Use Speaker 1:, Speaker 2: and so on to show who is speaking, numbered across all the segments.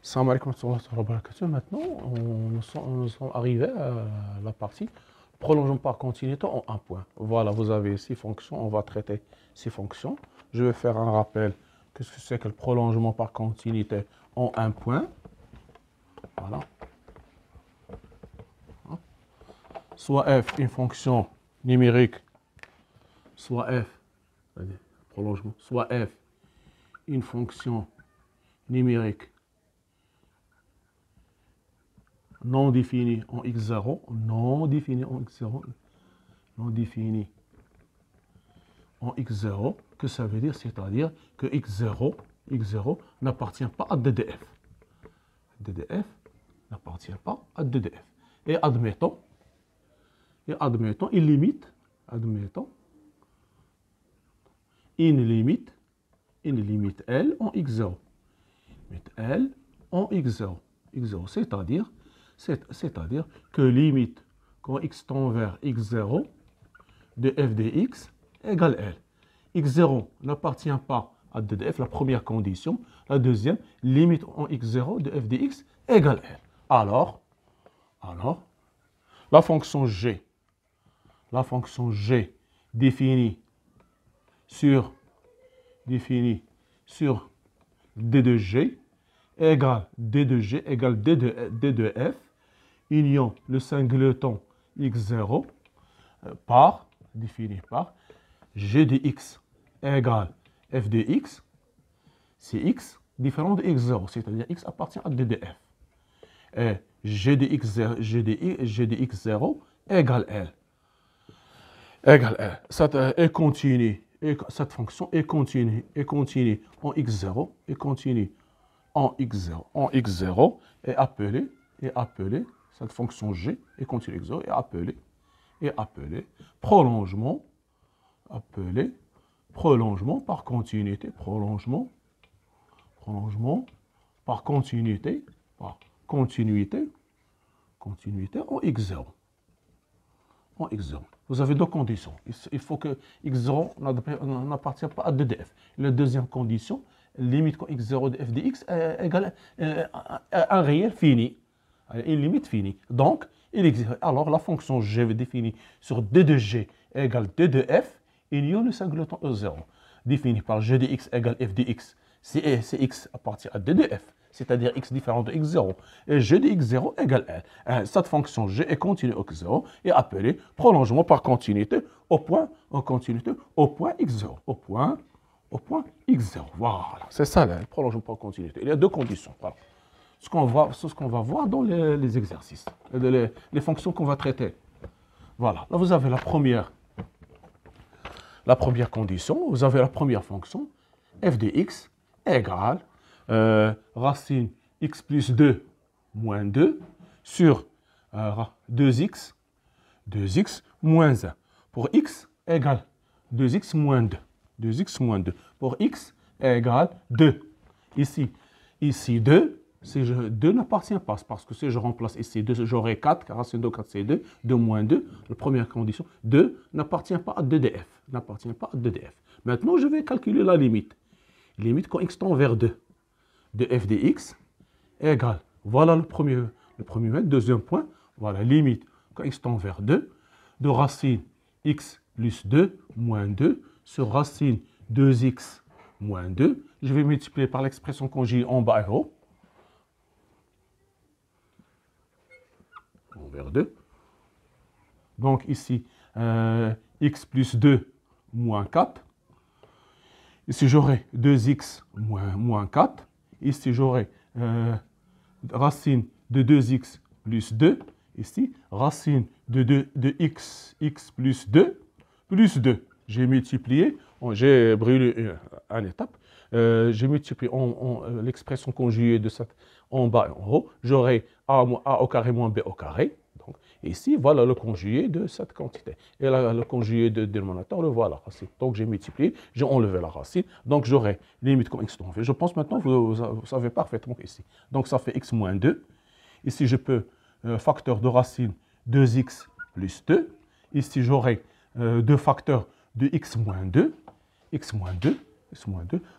Speaker 1: Salam alaikum wa rahmatullahi wa barakatuh. Maintenant, nous sommes arrivés à la partie prolongement par continuité en un point. Voilà, vous avez 6 fonctions. On va traiter 6 fonctions. Je vais faire un rappel. Qu'est-ce que c'est que le prolongement par continuité en un point? Voilà. Soit f une fonction numérique, soit f, prolongement, soit f une fonction numérique non définie en x0, non définie en x0, non définie en x0, que ça veut dire? C'est-à-dire que x0 n'appartient pas à DDF. DDF n'appartient pas à DDF. Et admettons, une limite, une limite L en x0. L en x0. C'est-à-dire que limite quand x tend vers x0 de f de x égale L. x0 n'appartient pas à DDF, la première condition. La deuxième, limite en x0 de f de x égale L. Alors, la fonction g définie sur d de g égale d de g égale d de f, union le singleton x0 défini par g de x égale f de x, c'est x différent de x0, c'est-à-dire x appartient à d de f. Et g de x0 égale L. Cette fonction est continue en x0, est appelée, cette fonction g est continue x0 est appelée prolongement par continuité, prolongement par continuité en x0. Vous avez deux conditions. Il faut que x0 n'appartient pas à DDF. La deuxième condition, limite quand x0 de f de x égale un réel fini, une limite finie. Donc, il existe. Alors, la fonction g définie sur d de g égale d de f, union le singleton e0, définie par g de x égale f de x. Si x appartient à d de f, c'est-à-dire x différent de x0, et g de x0 égale L. Cette fonction g est continue au x0 et appelée prolongement par continuité au point x0. Au point x0. Voilà, c'est ça le prolongement par continuité. Il y a deux conditions. Voilà. C'est ce qu'on va voir dans les exercices, les fonctions qu'on va traiter. Voilà, là vous avez la première condition, vous avez la première fonction, f de x égale racine x plus 2 moins 2 sur 2x moins 1. Pour x égale 2x moins 2. Pour x égale 2. Ici 2, 2 n'appartient pas, parce que si je remplace ici 2, j'aurai 4, car racine de 4 c'est 2, 2 moins 2, la première condition, 2 n'appartient pas à DDF. Maintenant, je vais calculer la limite. Limite quand x tend vers 2 de f de x égale, voilà le premier mètre, deuxième point, voilà, limite quand x tend vers 2 de racine x plus 2 moins 2 sur racine 2x moins 2. Je vais multiplier par l'expression conjuguée en bas et haut. Vers 2. Donc ici, x plus 2 moins 4. Ici, j'aurai 2x moins 4. Ici, j'aurai racine de 2x plus 2. Ici, racine de x plus 2 plus 2. J'ai multiplié, j'ai brûlé une étape. J'ai multiplié l'expression conjuguée de cette en bas et en haut. J'aurai a au carré moins b au carré. Donc, ici, voilà le conjugué de cette quantité. Et là, le conjugué de dénominateur, le voilà. Donc, j'ai multiplié, j'ai enlevé la racine. Donc, j'aurai limite comme x tend vers. Je pense maintenant, vous savez parfaitement ici. Donc, ça fait x moins 2. Ici, je peux facteur de racine 2x plus 2. Ici, j'aurai deux facteurs de x moins 2. x moins 2,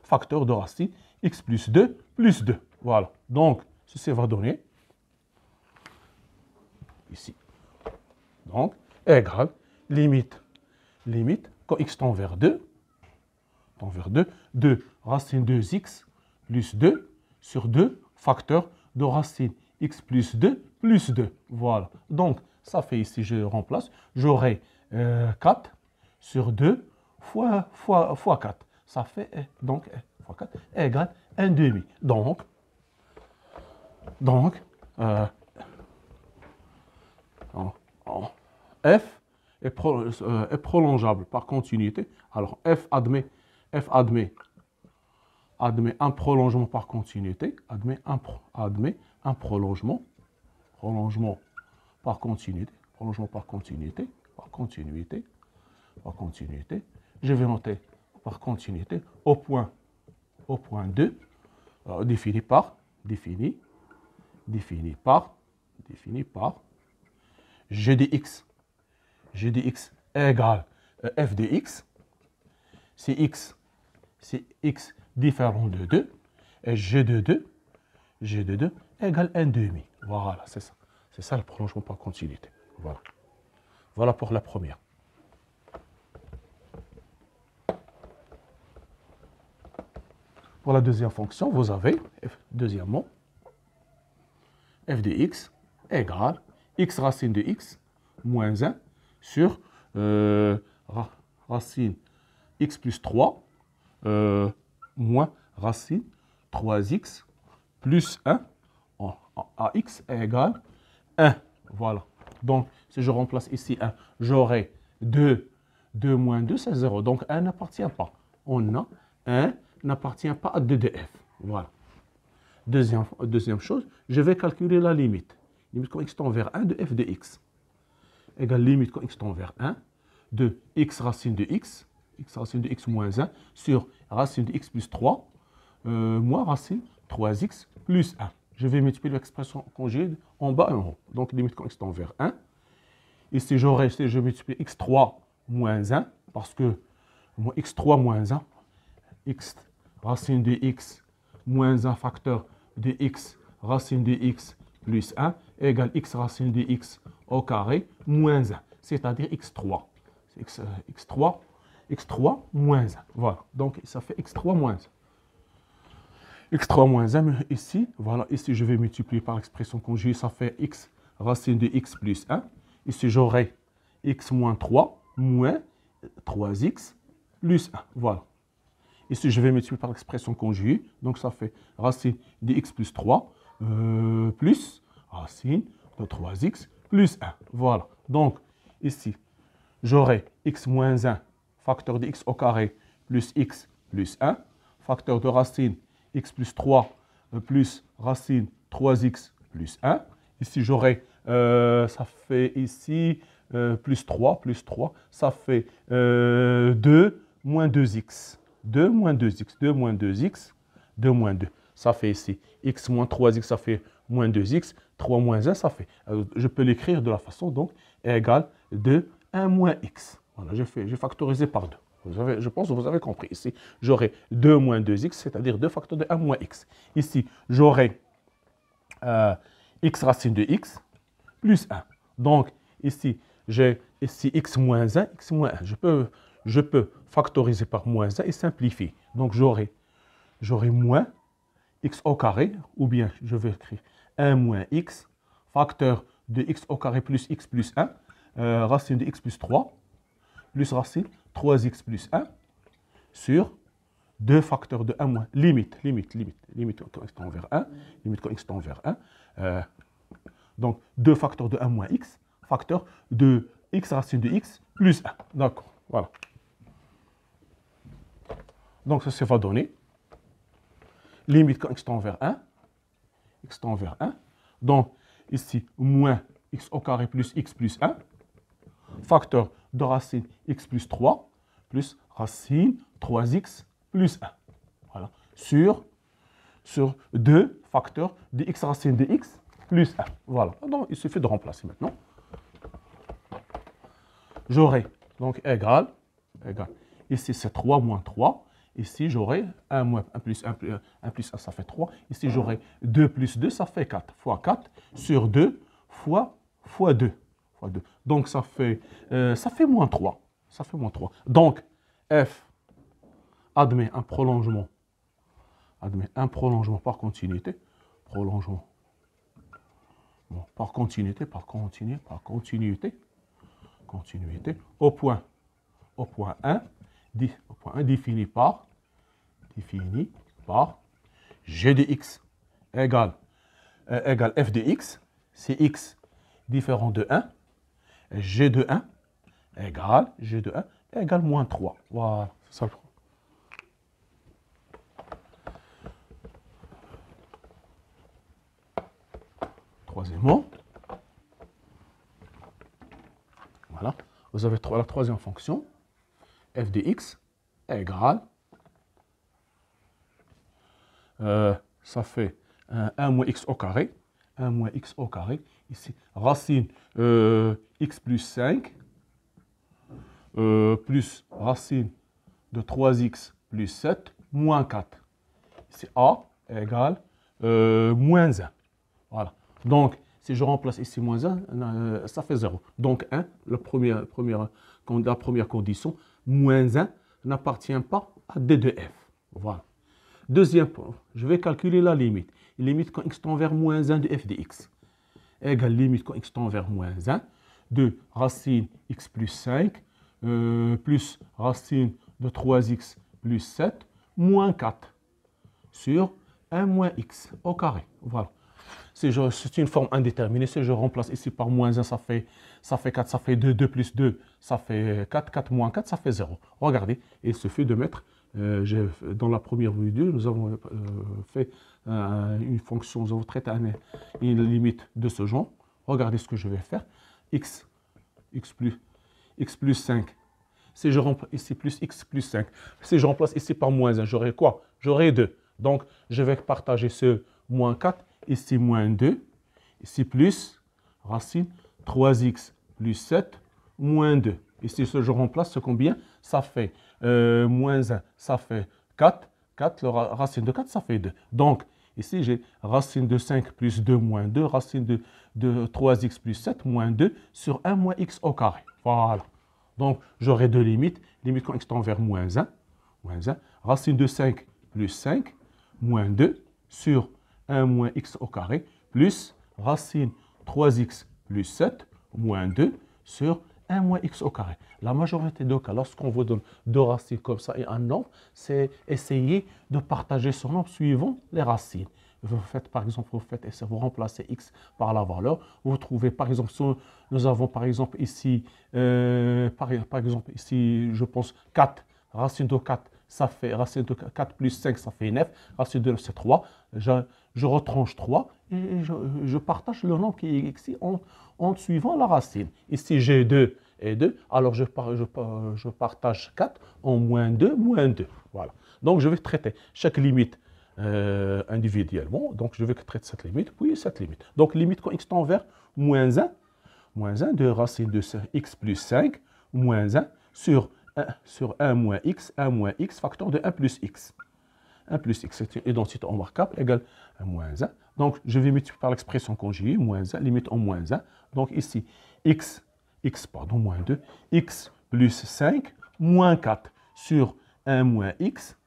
Speaker 1: facteur de racine x plus 2 plus 2. Voilà. Donc, ceci va donner, ici, donc, égale, limite, quand x tend vers 2, 2 racine 2x plus 2 sur 2 facteur de racine x plus 2 plus 2. Voilà. Donc, ça fait ici, je remplace, j'aurai 4 sur 2 fois 4. Ça fait, donc, fois 4 égale 1 demi. Donc f est prolongeable par continuité. Alors, f admet un prolongement par continuité, admet un prolongement par continuité, Je vais noter par continuité au point 2, défini par g de x égale f de x, c'est x différent de 2, et g de 2 égale 1 demi. Voilà, c'est ça. C'est ça le prolongement par continuité. Voilà. Voilà pour la première. Pour la deuxième fonction, vous avez, deuxièmement, f de x égale x racine de x moins 1 sur racine x plus 3 moins racine 3x plus 1 à x égale 1. Voilà. Donc, si je remplace ici 1, j'aurai 2. 2 moins 2, c'est 0. Donc, 1 n'appartient pas. On a 1 n'appartient pas à 2 de f. Voilà. Deuxième chose, je vais calculer la limite. Limite quand x tend vers 1 de f de x. Égale limite quand x tend vers 1 de x racine de x moins 1 sur racine de x plus 3 moins racine 3x plus 1. Je vais multiplier l'expression conjugée en bas et en haut. Donc, limite quand x tend vers 1. Ici, je multiplie x3 moins 1, parce que x3 moins 1, x racine de x moins 1 facteur de x racine de x plus 1 égale x racine de x au carré moins 1, c'est-à-dire x3. x3 moins 1. Voilà. Donc, ça fait x3 moins 1. x3 moins 1, ici, voilà, ici je vais multiplier par l'expression conjugée, ça fait x racine de x plus 1. Ici j'aurai x moins 3 moins 3x plus 1. Voilà. Ici je vais multiplier par l'expression conjugée, donc ça fait racine de x plus 3 plus racine de 3x plus 1. Voilà. Donc ici j'aurai x moins 1 facteur de x au carré plus x plus 1, facteur de racine x plus 3 plus racine 3x plus 1. Ici, j'aurai, ça fait ici plus 3, ça fait 2 moins 2x. 2 moins 2x, 2 moins 2x, 2 moins 2. Ça fait ici x moins 3x, ça fait moins 2x. 3 moins 1, ça fait. Je peux l'écrire de la façon, donc, égale 2, 1 moins x. Voilà, j'ai factorisé par 2. Je pense que vous avez compris. Ici, j'aurai 2 moins 2x, c'est-à-dire 2 facteurs de 1 moins x. Ici, j'aurai x racine de x plus 1. Donc, ici, j'ai ici x moins 1, x moins 1. Je peux factoriser par moins 1 et simplifier. Donc, j'aurai moins x au carré, ou bien je vais écrire 1 moins x, facteur de x au carré plus x plus 1, racine de x plus 3, plus racine 3x plus 1 sur 2 facteurs de 1 moins, limite quand x tend vers 1, limite quand x tend vers 1, donc 2 facteurs de 1 moins x, facteur de x racine de x plus 1. D'accord, voilà. Donc ça va donner limite quand x tend vers 1, donc ici moins x au carré plus x plus 1, facteur de racine x plus 3 plus racine 3x plus 1. Voilà. Sur 2 facteurs de x racine de x plus 1. Voilà. Donc, il suffit de remplacer maintenant. J'aurai donc égal. Ici, c'est 3 moins 3. Ici, j'aurai 1 moins 1 plus 1 plus 1 plus 1, ça fait 3. Ici, j'aurai 2 plus 2, ça fait 4. Fois 4 sur 2 fois 2. Fois 2. Donc, ça fait moins 3. Ça fait moins 3. Donc, f admet un prolongement. Admet un prolongement par continuité. Prolongement. Bon, par continuité. Continuité. Au point 1. Au point 1 défini par g de x égale f de x, c'est x différent de 1, g de 1 égale moins 3. Voilà, c'est ça le problème. Troisièmement, voilà, vous avez la troisième fonction, f de x égale, ça fait 1 moins x au carré, 1 moins x au carré, ici, racine x plus 5, plus racine de 3x plus 7, moins 4. Ici, a égale moins 1. Voilà. Donc, si je remplace ici moins 1, ça fait 0. Donc, 1, la première condition, moins 1 n'appartient pas à d de f. Voilà. Deuxième point, je vais calculer la limite. Limite quand x tend vers moins 1 de f de x. Égale limite quand x tend vers moins 1 de racine x plus 5 plus racine de 3x plus 7 moins 4 sur 1 moins x au carré. Voilà. C'est une forme indéterminée. Si je remplace ici par moins 1, ça fait 4, ça fait 2, 2 plus 2, ça fait 4, 4 moins 4, ça fait 0. Regardez, il suffit de mettre, dans la première vidéo, nous avons fait une fonction, nous avons traité une limite de ce genre. Regardez ce que je vais faire. x plus 5. Si je remplace ici plus x plus 5, si je remplace ici par moins 1, j'aurai quoi? J'aurai 2. Donc, je vais partager ce moins 4. Ici, moins 2. Ici, plus racine 3x plus 7, moins 2. Ici, je remplace, c'est combien? Ça fait moins 1, ça fait 4. 4, racine de 4, ça fait 2. Donc, ici, j'ai racine de 5 plus 2 moins 2, racine de 3x plus 7 moins 2 sur 1 moins x au carré. Voilà. Donc, j'aurai deux limites. Limite quand x tend vers moins 1. Racine de 5 plus 5 moins 2 sur 1 moins x au carré, plus racine 3x plus 7, moins 2, sur 1 moins x au carré. La majorité des cas, lorsqu'on vous donne deux racines comme ça et un nombre, c'est essayer de partager ce nombre suivant les racines. Vous faites, par exemple, vous remplacez x par la valeur. Vous trouvez, par exemple, nous avons, par exemple, ici, par exemple, ici, je pense, 4, racine de 4, ça fait, racine de 4 plus 5, ça fait 9, racine de 9, c'est 3. Je retranche 3 et je partage le nombre qui est ici en suivant la racine. Ici, j'ai 2 et 2, alors je partage 4 en moins 2, moins 2. Voilà. Donc, je vais traiter chaque limite individuellement. Donc, je vais traiter cette limite, puis cette limite. Donc, limite quand x tend vers moins 1 de racine de x plus 5, moins 1 sur 1 moins x, facteur de 1 plus x. 1 plus x, c'est une identité remarquable, égale à moins 1. Donc, je vais multiplier par l'expression conjuguée, moins 1, limite en moins 1. Donc, ici, moins 2, x plus 5, moins 4 sur 1 moins x,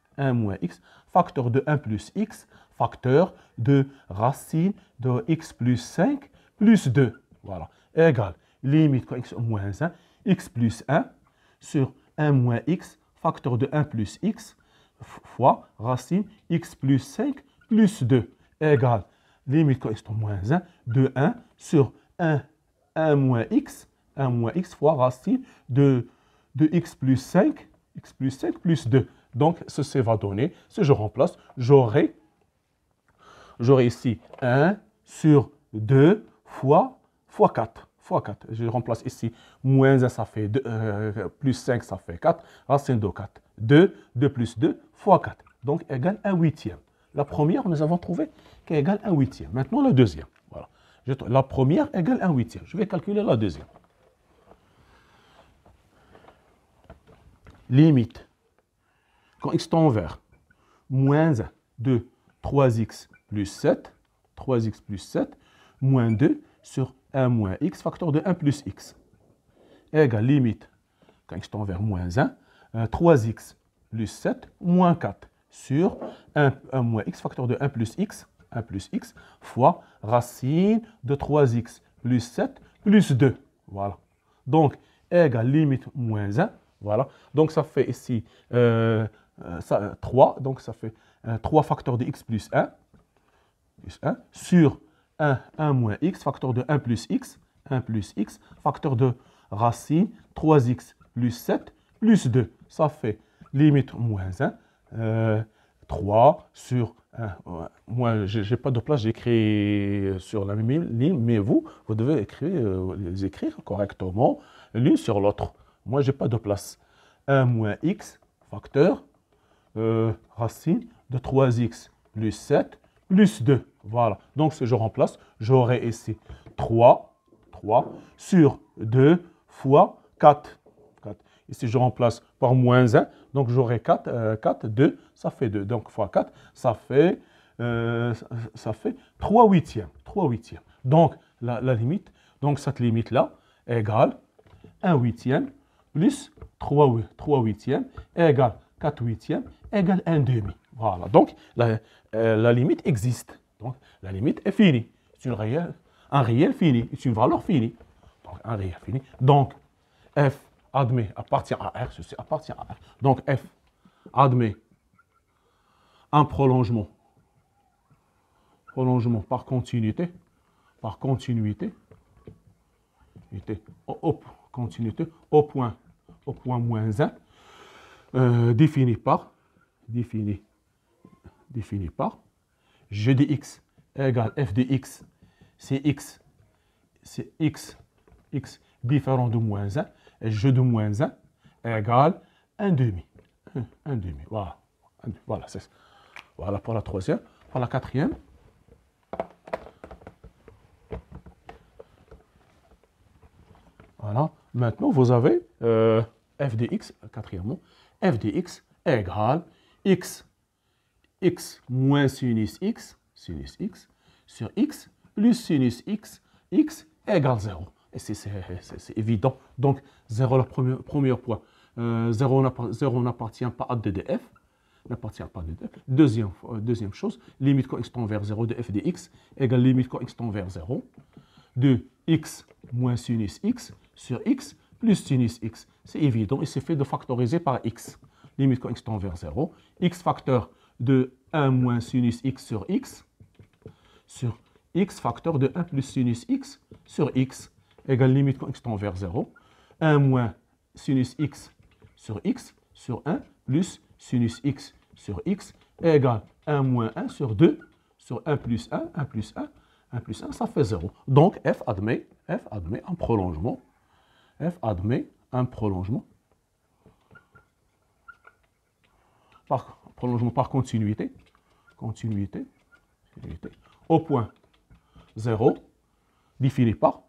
Speaker 1: facteur de 1 plus x, facteur de racine de x plus 5 plus 2. Voilà, égale, limite quand x est moins 1, x plus 1 sur 1 moins x, facteur de 1 plus x, fois racine x plus 5 plus 2 égale limite quand x est moins 1 de 1 sur 1 moins x fois racine de x plus 5 plus 2. Donc, ceci va donner, si je remplace, j'aurai ici 1 sur 2 fois 4. Je remplace ici moins 1, ça fait 2, plus 5, ça fait 4. Racine de 4. 2 plus 2 fois 4. Donc, égale 1 huitième. La première, nous avons trouvé qu'elle égale 1 huitième. Maintenant, la deuxième. Voilà. La première égale 1 huitième. Je vais calculer la deuxième. Limite. quand x tend vers moins 1 de 3x plus 7, 3x plus 7, moins 2 sur 1 moins x, facteur de 1 plus x, égale limite, quand x tend vers moins 1, 3x plus 7, moins 4 sur 1 moins x, facteur de 1 plus x, fois racine de 3x plus 7 plus 2. Voilà. Donc, égale limite moins 1. Voilà. Donc, ça fait ici 3. Donc, ça fait 3 facteurs de x plus 1, sur 1 moins x, facteur de 1 plus x, facteur de racine 3x plus 7 plus 2. Ça fait limite moins 1. 3 sur 1. Moi, je n'ai pas de place, j'écris sur la même ligne, mais vous devez les écrire correctement l'une sur l'autre. Moi, je n'ai pas de place. 1 moins x, facteur, racine de 3x plus 7 plus 2. Voilà. Donc, si je remplace, j'aurai ici 3 sur 2 fois 4. Ici, je remplace par moins 1. Donc, j'aurai 4, 2, ça fait 2. Donc, fois 4, ça fait 3 huitièmes. Donc, la limite, donc cette limite-là égale 1 huitième plus 3 huitièmes égale 4 huitièmes égale 1 demi. Voilà. Donc, la limite existe. Donc, la limite est finie. C'est un réel fini. C'est une valeur finie. Donc, un réel fini. Donc, f admet appartient à R, ceci appartient à R. Donc, f admet un prolongement par continuité, au point moins 1, défini par g de x égale f de x, c'est x différent de moins 1, et g de moins 1 égale 1 demi. Voilà. Voilà, c'est ça. Voilà pour la troisième. Pour la quatrième. Voilà. Maintenant, vous avez f de x, quatrièmement, f de x égale x moins sinus x sur x plus sinus x égale 0. Et c'est évident. Donc, 0, le premier point. 0 n'appartient pas à 2 de f. Deuxième chose, limite quand x tend vers 0 de f de x égale limite quand x tend vers 0 de x moins sinus x sur x plus sinus x. C'est évident et c'est fait de factoriser par x. Limite quand x tend vers 0, x facteur de 1 moins sinus x sur x facteur de 1 plus sinus x sur x égale limite quand x tend vers 0, 1 moins sinus x sur 1 plus sinus x sur x égale 1 moins 1 sur 2 sur 1 plus 1, ça fait 0. Donc, f admet un prolongement. Par continuité. Au point 0, défini par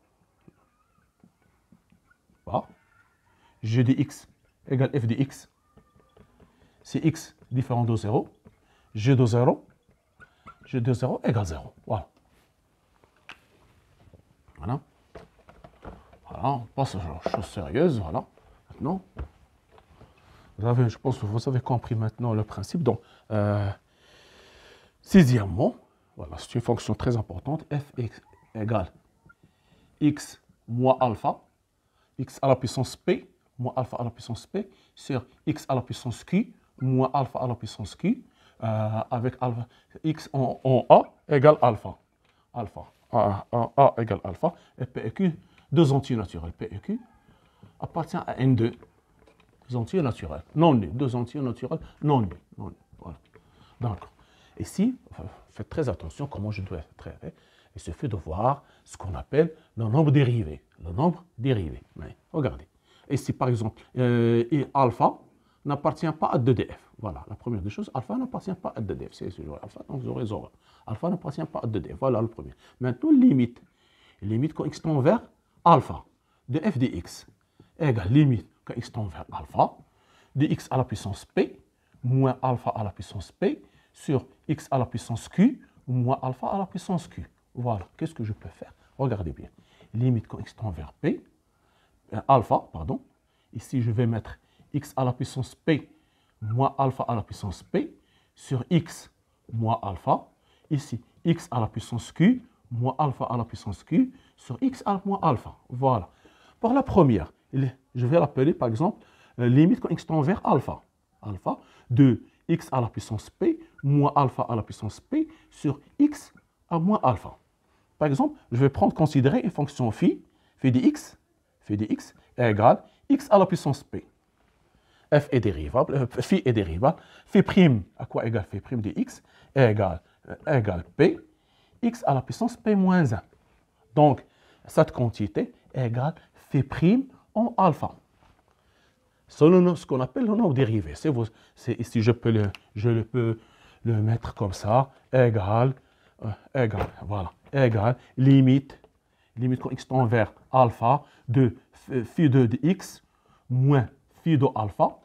Speaker 1: g de x égale f de x. C'est x différent de 0. G de 0 égale 0. Voilà. On passe aux choses sérieuses. Voilà. Maintenant, je pense que vous avez compris maintenant le principe. Donc, sixièmement, voilà, c'est une fonction très importante. F égale x moins alpha, x à la puissance p, moins alpha à la puissance p, sur x à la puissance q, moins alpha à la puissance q, avec alpha, x en a égale alpha. A égale alpha, et P et Q, deux entiers naturels. P et Q appartient à N2, deux entiers naturels, non nuls, deux entiers naturels non nuls. Voilà. D'accord. Ici, faites très attention comment je dois traiter. Il suffit de voir ce qu'on appelle le nombre dérivé. Mais regardez. Ici, par exemple, alpha n'appartient pas à 2df. Voilà, la première des choses, alpha n'appartient pas à 2df. C'est alpha, donc vous aurez 0. Alpha n'appartient pas à 2df. Voilà le premier. Maintenant, limite. Limite quand x tend vers alpha de f de x égale limite quand x tend vers alpha de x à la puissance p moins alpha à la puissance p sur x à la puissance q moins alpha à la puissance q. Voilà, qu'est-ce que je peux faire? Regardez bien. Limite quand x tend vers p, alpha, pardon. Ici, je vais mettre x à la puissance p moins alpha à la puissance p sur x moins alpha. Ici, x à la puissance q moins alpha à la puissance q sur x moins alpha. Voilà. Pour la première, je vais l'appeler par exemple limite quand x tend vers alpha. Alpha de x à la puissance p moins alpha à la puissance p sur x à moins alpha. Par exemple, je vais considérer une fonction phi de x est égale x à la puissance p. F est dérivable, phi est dérivable. Phi prime, à quoi égale phi prime de x est égale p, x à la puissance p moins 1. Donc, cette quantité est égale phi prime en alpha. C'est ce qu'on appelle le nombre dérivé. Ici, je peux le mettre comme ça, égale, voilà, égale, limite quand x tend vers alpha de phi de x moins phi de alpha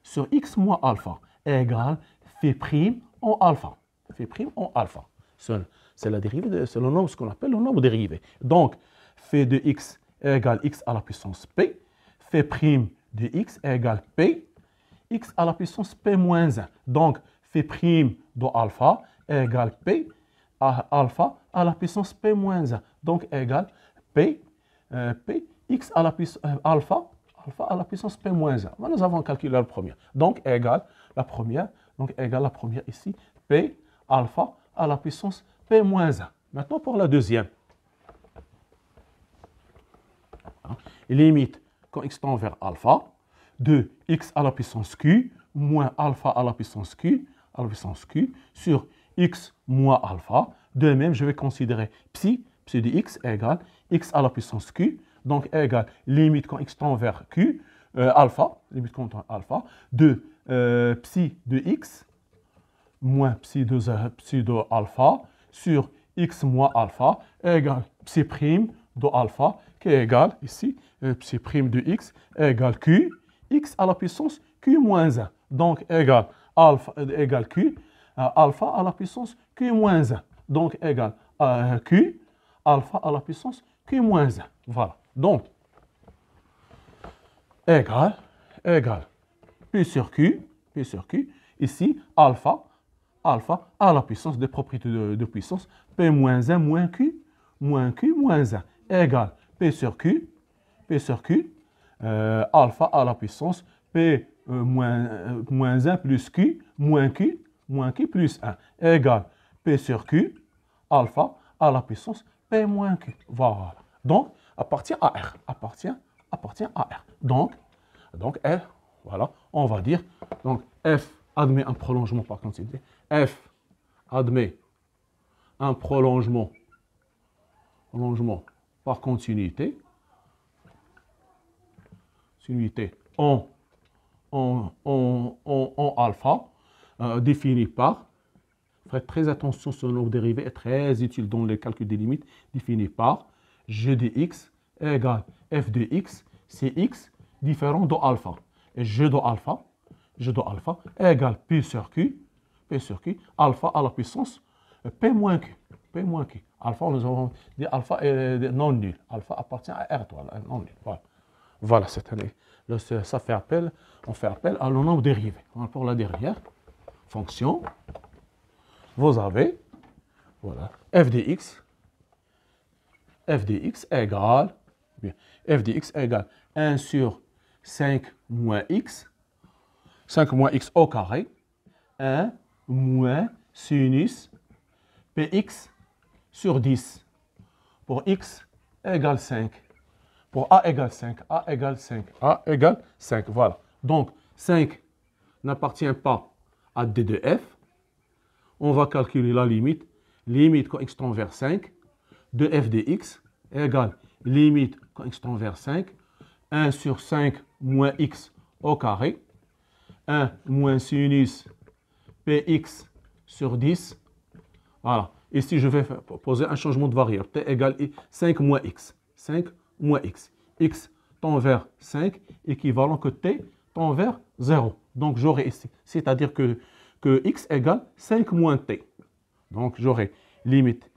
Speaker 1: sur x moins alpha égale phi prime en alpha. Phi prime en alpha. C'est la dérivée, c'est le nombre, ce qu'on appelle le nombre dérivé. Donc, phi de x égale x à la puissance p, phi prime de x égale p, x à la puissance p moins 1. Donc, phi prime de alpha égale p à alpha à la puissance p moins 1. Donc, égale p, x à la puissance alpha à la puissance p moins 1. Nous avons calculé la première. Donc, égale la première ici, p alpha à la puissance p moins 1. Maintenant, pour la deuxième. Limite quand x tend vers alpha de x à la puissance q moins alpha à la puissance q sur x moins alpha. De même, je vais considérer psi de x égale x à la puissance q, donc égale limite quand x tend vers q, limite quand alpha, de psi de x moins psi de alpha sur x moins alpha égale psi prime de alpha qui est égal ici, psi prime de x égale q, x à la puissance q moins 1. Donc égale alpha égale q, alpha à la puissance q moins 1. Donc égale q, alpha à la puissance q moins 1. Voilà. Donc, égale P sur Q, ici, alpha à la puissance des propriétés de puissance, P moins 1 moins Q moins 1, égale P sur Q, alpha à la puissance P moins 1 plus Q moins Q plus 1, égale P sur Q, alpha à la puissance P moins Q. Voilà. Donc, appartient à R. Donc R, voilà, on va dire, donc F admet un prolongement par continuité. F admet un prolongement par continuité en alpha, défini par, faites très attention sur le nombre dérivé, est très utile dans les calculs des limites, défini par g de x égale f de x, c'est x différent de alpha. Et g de alpha égale P sur Q, alpha à la puissance P moins Q. Alpha, nous avons dit alpha est non nul. Alpha appartient à R, non nul. Voilà, ça fait appel, on fait appel à le nombre dérivé. Pour la dernière fonction, vous avez, voilà, f de x égale, f de x égale 1 sur 5 moins x au carré, 1 moins sinus px sur 10. Pour x égale 5. Pour a égale 5. A égale 5. Voilà. Donc, 5 n'appartient pas à d de f. On va calculer la limite. Limite quand x tend vers 5 de f de x égale limite quand x tend vers 5, 1 sur 5 moins x au carré, 1 moins sinus px sur 10. Voilà. Ici, je vais poser un changement de variable. T égale 5 moins x. X tend vers 5, équivalent que t tend vers 0. Donc, j'aurai ici, c'est-à-dire que x égale 5 moins t. Donc, j'aurai limite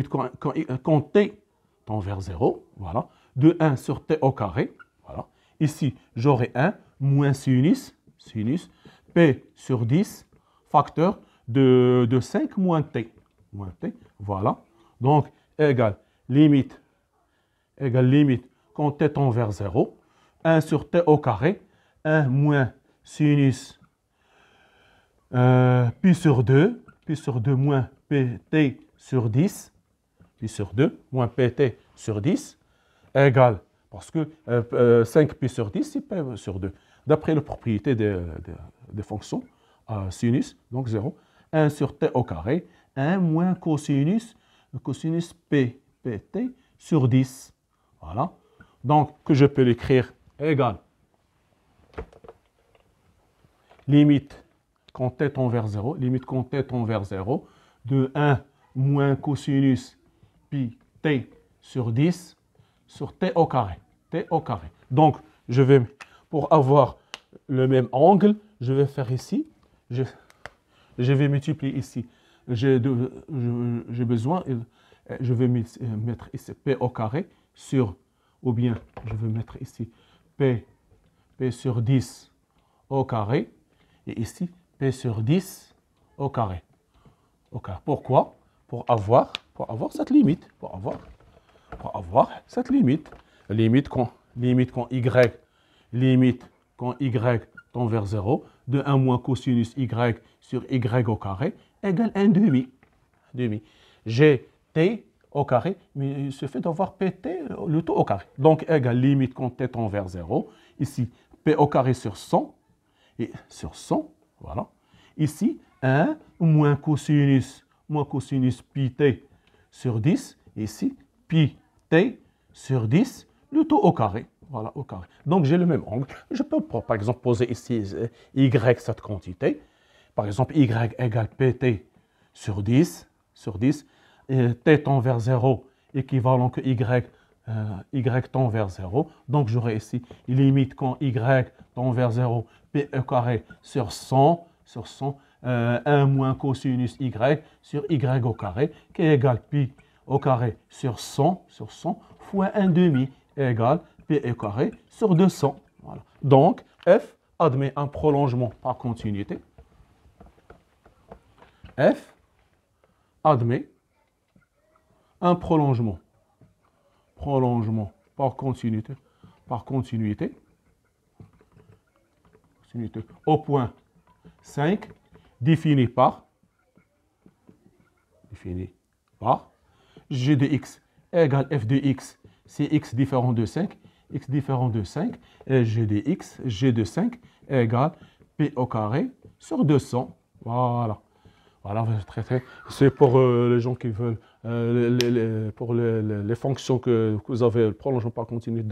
Speaker 1: quand t tend vers 0, voilà, de 1 sur t au carré, voilà. Ici, j'aurai 1 moins sinus p sur 10, facteur de 5 moins t, voilà. Donc, égale limite quand t tend vers 0, 1 sur t au carré, 1 moins sinus pi sur 2 moins pt sur 10, pi sur 2 moins pt sur 10, égale, parce que 5 pi sur 10, c'est p sur 2. D'après la propriété des fonctions sinus, donc 0, 1 sur t au carré, 1 moins cosinus p, pt sur 10. Voilà. Donc, que je peux l'écrire égale limite quand t tend vers 0, de 1 moins cosinus pi t sur 10 sur t au carré. Donc, pour avoir le même angle, je vais faire ici, je vais multiplier ici. J'ai besoin, je vais mettre ici p au carré sur, ou bien je vais mettre ici p sur 10 au carré, et ici p sur 10 au carré. Pourquoi? Pour avoir cette limite. Limite quand y tend vers 0, de 1 moins cosinus y sur y au carré égale 1 demi. J'ai t au carré, mais il suffit d'avoir pt, le tout au carré. Donc, égale limite quand t tend vers 0. Ici, p au carré sur 100. Et sur 100, voilà. Ici, 1 moins cosinus pi t sur 10. Ici, pi t sur 10, le tout au carré. Voilà, au carré. Donc, j'ai le même angle. Je peux, par exemple, poser ici y, cette quantité. Par exemple, y égale pt sur 10. Et t tend vers 0, équivalent que y tend vers 0. Donc, j'aurai ici limite quand y tend vers 0, p au carré sur 100, 1 moins cosinus y sur y au carré, qui est égal pi au carré sur 100 fois 1 demi égale p au carré sur 200. Voilà. Donc, f admet un prolongement par continuité. F admet un prolongement par continuité au point 5 défini par g de x égale f de x, c'est x différent de 5, et g de 5 égale p au carré sur 200. Voilà. Voilà, c'est pour les gens qui veulent, pour les fonctions que vous avez, le prolongement par continuité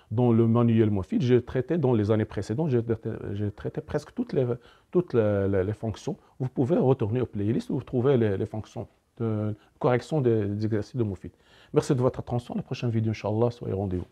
Speaker 1: dans le manuel MOFID. J'ai traité dans les années précédentes, j'ai traité presque toutes les fonctions. Vous pouvez retourner au playlist où vous trouvez les fonctions de correction des exercices de MOFID. Merci de votre attention. La prochaine vidéo, Inch'Allah, soyez au rendez-vous.